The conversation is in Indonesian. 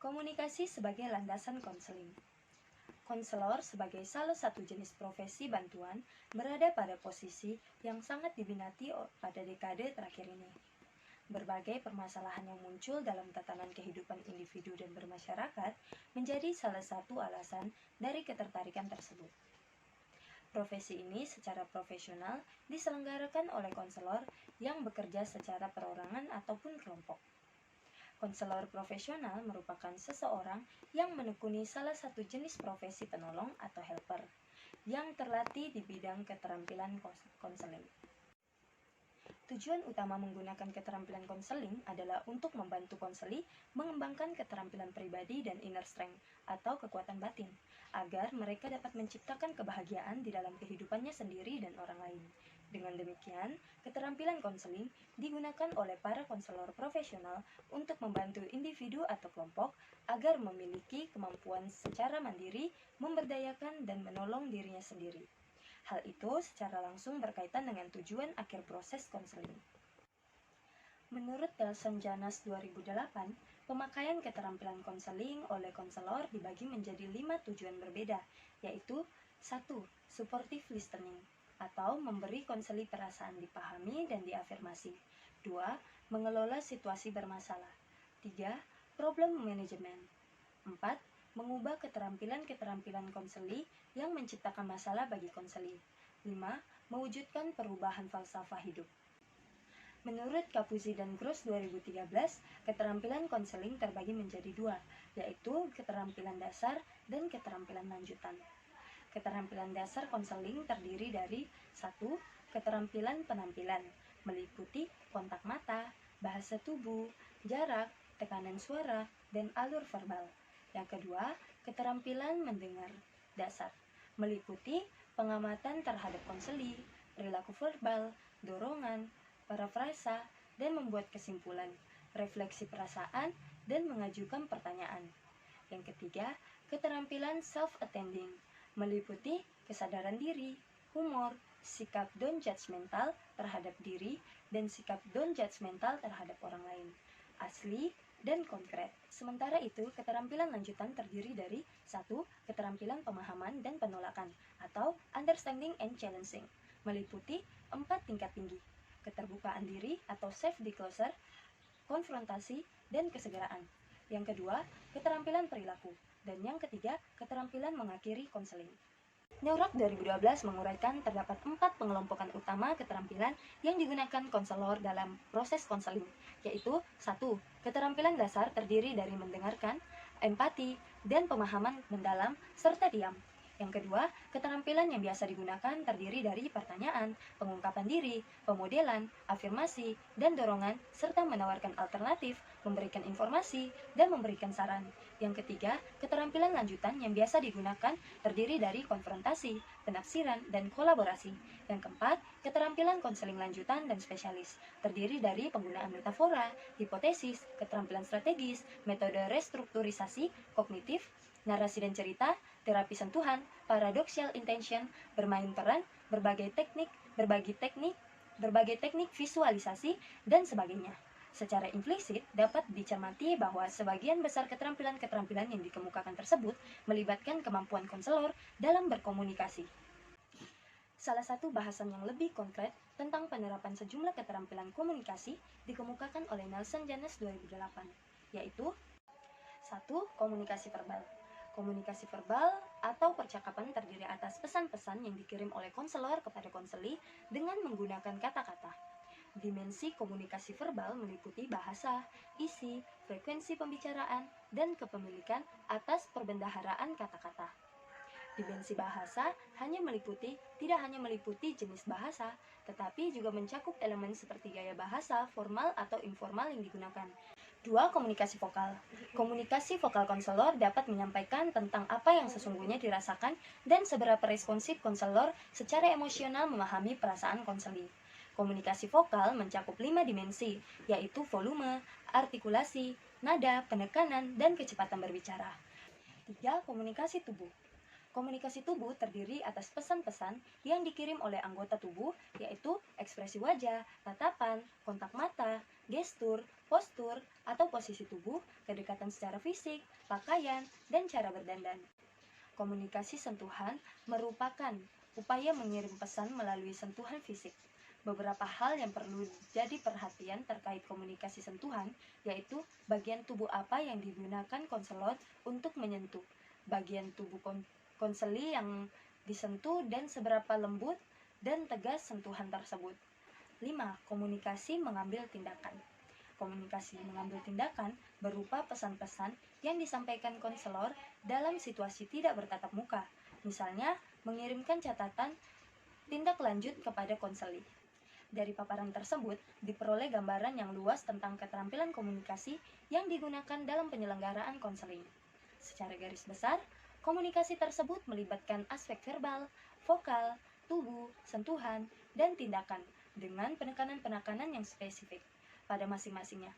Komunikasi sebagai landasan konseling. Konselor sebagai salah satu jenis profesi bantuan berada pada posisi yang sangat diminati pada dekade terakhir ini. Berbagai permasalahan yang muncul dalam tatanan kehidupan individu dan bermasyarakat menjadi salah satu alasan dari ketertarikan tersebut. Profesi ini secara profesional diselenggarakan oleh konselor yang bekerja secara perorangan ataupun kelompok. Konselor profesional merupakan seseorang yang menekuni salah satu jenis profesi penolong atau helper yang terlatih di bidang keterampilan konseling. Tujuan utama menggunakan keterampilan konseling adalah untuk membantu konseli mengembangkan keterampilan pribadi dan inner strength atau kekuatan batin, agar mereka dapat menciptakan kebahagiaan di dalam kehidupannya sendiri dan orang lain. Dengan demikian, keterampilan konseling digunakan oleh para konselor profesional untuk membantu individu atau kelompok agar memiliki kemampuan secara mandiri, memberdayakan, dan menolong dirinya sendiri. Hal itu secara langsung berkaitan dengan tujuan akhir proses konseling. Menurut Nelson Janas 2008, pemakaian keterampilan konseling oleh konselor dibagi menjadi 5 tujuan berbeda, yaitu 1. Supportive listening, atau memberi konseli perasaan dipahami dan diafirmasi. 2. Mengelola situasi bermasalah. 3. Problem management. 4. Mengubah keterampilan-keterampilan konseli yang menciptakan masalah bagi konseli. 5. Mewujudkan perubahan falsafah hidup. Menurut Capuzzi dan Gross 2013, keterampilan konseling terbagi menjadi 2, yaitu keterampilan dasar dan keterampilan lanjutan. Keterampilan dasar konseling terdiri dari 1. Keterampilan penampilan, meliputi kontak mata, bahasa tubuh, jarak, tekanan suara, dan alur verbal. Yang kedua, keterampilan mendengar dasar, meliputi pengamatan terhadap konseli, perilaku verbal, dorongan, parafrasa, dan membuat kesimpulan, refleksi perasaan, dan mengajukan pertanyaan. Yang ketiga, keterampilan self-attending, meliputi kesadaran diri, humor, sikap non-judgmental terhadap diri, dan sikap non-judgmental terhadap orang lain, asli dan konkret. Sementara itu, keterampilan lanjutan terdiri dari 1. Keterampilan pemahaman dan penolakan, atau understanding and challenging, meliputi 4 tingkat tinggi, keterbukaan diri atau self-disclosure, konfrontasi, dan kesegeraan. Yang kedua, keterampilan perilaku. Dan yang ketiga, keterampilan mengakhiri konseling. Neurak 2012 menguraikan terdapat 4 pengelompokan utama keterampilan yang digunakan konselor dalam proses konseling, yaitu 1. Keterampilan dasar terdiri dari mendengarkan, empati, dan pemahaman mendalam, serta diam. Yang kedua, keterampilan yang biasa digunakan terdiri dari pertanyaan, pengungkapan diri, pemodelan, afirmasi, dan dorongan, serta menawarkan alternatif, memberikan informasi, dan memberikan saran. Yang ketiga, keterampilan lanjutan yang biasa digunakan terdiri dari konfrontasi, penafsiran, dan kolaborasi. Yang keempat, keterampilan konseling lanjutan dan spesialis, terdiri dari penggunaan metafora, hipotesis, keterampilan strategis, metode restrukturisasi, kognitif, narasi dan cerita, terapi sentuhan, paradoxical intention, bermain peran, berbagai teknik visualisasi, dan sebagainya. Secara implisit, dapat dicermati bahwa sebagian besar keterampilan-keterampilan yang dikemukakan tersebut melibatkan kemampuan konselor dalam berkomunikasi. Salah satu bahasan yang lebih konkret tentang penerapan sejumlah keterampilan komunikasi dikemukakan oleh Nelson Janas 2008, yaitu 1. Komunikasi verbal. Komunikasi verbal atau percakapan terdiri atas pesan-pesan yang dikirim oleh konselor kepada konseli dengan menggunakan kata-kata. Dimensi komunikasi verbal meliputi bahasa, isi, frekuensi pembicaraan, dan kepemilikan atas perbendaharaan kata-kata. Dimensi bahasa tidak hanya meliputi jenis bahasa, tetapi juga mencakup elemen seperti gaya bahasa, formal atau informal yang digunakan. 2. Komunikasi vokal. Komunikasi vokal konselor dapat menyampaikan tentang apa yang sesungguhnya dirasakan dan seberapa responsif konselor secara emosional memahami perasaan konseli. Komunikasi vokal mencakup 5 dimensi, yaitu volume, artikulasi, nada, penekanan, dan kecepatan berbicara. 3. Komunikasi tubuh. Komunikasi tubuh terdiri atas pesan-pesan yang dikirim oleh anggota tubuh, yaitu ekspresi wajah, tatapan, kontak mata, gestur, postur, atau posisi tubuh, kedekatan secara fisik, pakaian, dan cara berdandan. Komunikasi sentuhan merupakan upaya mengirim pesan melalui sentuhan fisik. Beberapa hal yang perlu jadi perhatian terkait komunikasi sentuhan, yaitu bagian tubuh apa yang digunakan konselor untuk menyentuh, bagian tubuh konseli yang disentuh dan seberapa lembut dan tegas sentuhan tersebut. 5. Komunikasi mengambil tindakan. Komunikasi mengambil tindakan berupa pesan-pesan yang disampaikan konselor dalam situasi tidak bertatap muka, misalnya mengirimkan catatan tindak lanjut kepada konseli. Dari paparan tersebut, diperoleh gambaran yang luas tentang keterampilan komunikasi yang digunakan dalam penyelenggaraan konseling. Secara garis besar, komunikasi tersebut melibatkan aspek verbal, vokal, tubuh, sentuhan, dan tindakan dengan penekanan-penekanan yang spesifik pada masing-masingnya.